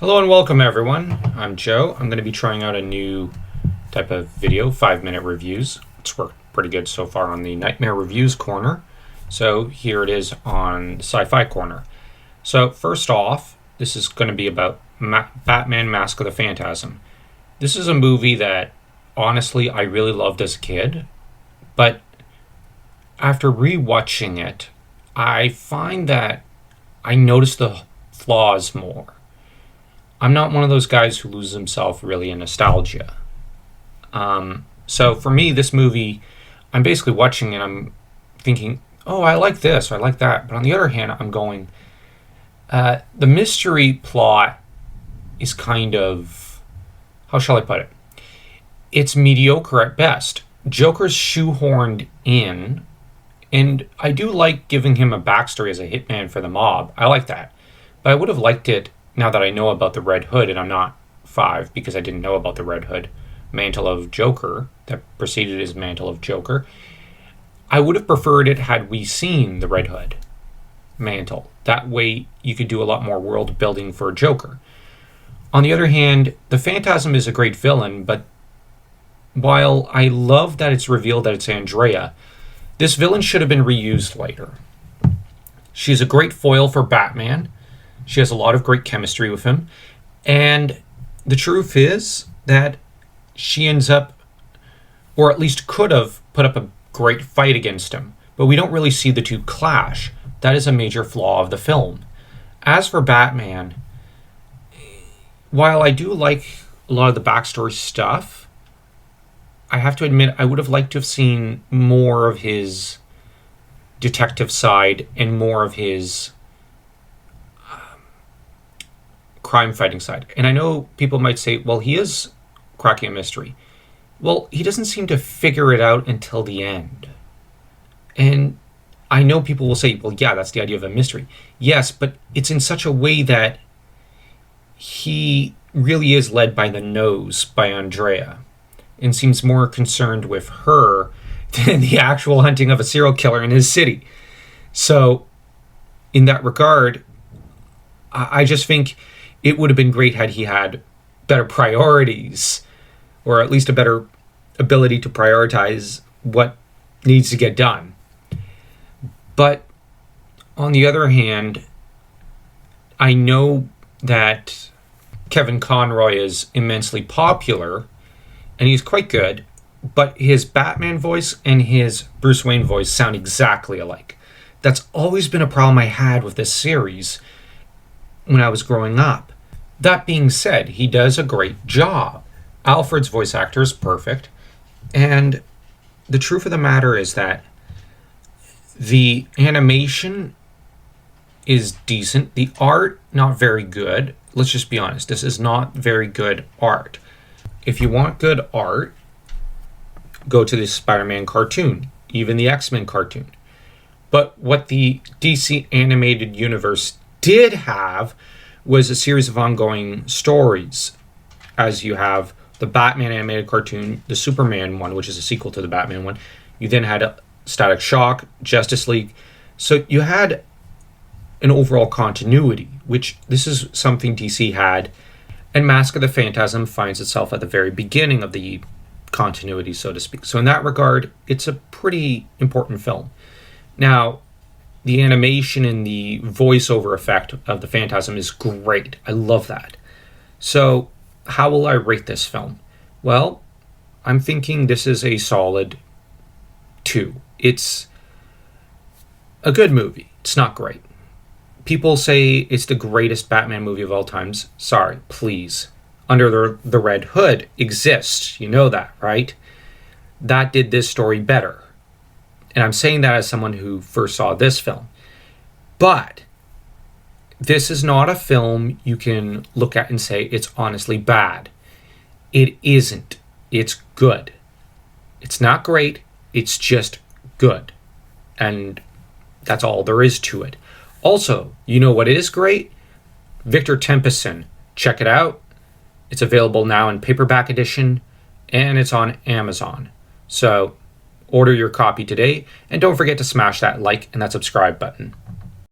Hello and welcome everyone. I'm Joe. I'm going to be trying out a new type of video, 5-minute reviews. It's worked pretty good so far on the Nightmare Reviews corner. So here it is on the Sci-Fi corner. So first off, this is going to be about Batman Mask of the Phantasm. This is a movie that honestly I really loved as a kid, but after rewatching it, I find that I notice the flaws more. I'm not one of those guys who loses himself really in nostalgia. So for me, this movie, I'm basically watching it, I'm thinking, oh, I like this, or I like that. But on the other hand, I'm going, the mystery plot is kind of, how shall I put it? It's mediocre at best. Joker's shoehorned in, and I do like giving him a backstory as a hitman for the mob. I like that. But I would have liked it now that I know about the Red Hood, and I'm not 5 because I didn't know about the Red Hood mantle of Joker that preceded his mantle of Joker. I would have preferred it had we seen the Red Hood mantle. That way you could do a lot more world building for Joker. On the other hand, the Phantasm is a great villain, but while I love that it's revealed that it's Andrea, this villain should have been reused later. She's a great foil for Batman. She has a lot of great chemistry with him. And the truth is that she ends up, or at least could have, put up a great fight against him. But we don't really see the two clash. That is a major flaw of the film. As for Batman, while I do like a lot of the backstory stuff, I have to admit I would have liked to have seen more of his detective side and more of his crime fighting side. And I know people might say, well, he is cracking a mystery. Well, he doesn't seem to figure it out until the end. And I know people will say, well, yeah, that's the idea of a mystery. Yes, but it's in such a way that he really is led by the nose by Andrea and seems more concerned with her than the actual hunting of a serial killer in his city. So in that regard, I just think it would have been great had he had better priorities, or at least a better ability to prioritize what needs to get done. But on the other hand, I know that Kevin Conroy is immensely popular, and he's quite good, but his Batman voice and his Bruce Wayne voice sound exactly alike. That's always been a problem I had with this series when I was growing up. That being said, he does a great job. Alfred's voice actor is perfect. And the truth of the matter is that the animation is decent. The art, not very good. Let's just be honest. This is not very good art. If you want good art, go to the Spider-Man cartoon, even the X-Men cartoon. But what the DC animated universe did have was a series of ongoing stories, as you have the Batman animated cartoon, the Superman one, which is a sequel to the Batman one. You then had Static Shock, Justice League. So you had an overall continuity, which this is something DC had, and Mask of the Phantasm finds itself at the very beginning of the continuity, so to speak. So in that regard, it's a pretty important film. Now, the animation and the voiceover effect of the Phantasm is great. I love that. So, how will I rate this film? Well, I'm thinking this is a solid 2. It's a good movie. It's not great. People say it's the greatest Batman movie of all times. Sorry, please. Under the Red Hood exists. You know that, right? That did this story better. And I'm saying that as someone who first saw this film. But this is not a film you can look at and say it's honestly bad. It isn't. It's good. It's not great. It's just good. And that's all there is to it. Also, you know what is great? Victor Templeson. Check it out. It's available now in paperback edition, and it's on Amazon. So order your copy today, and don't forget to smash that like and that subscribe button.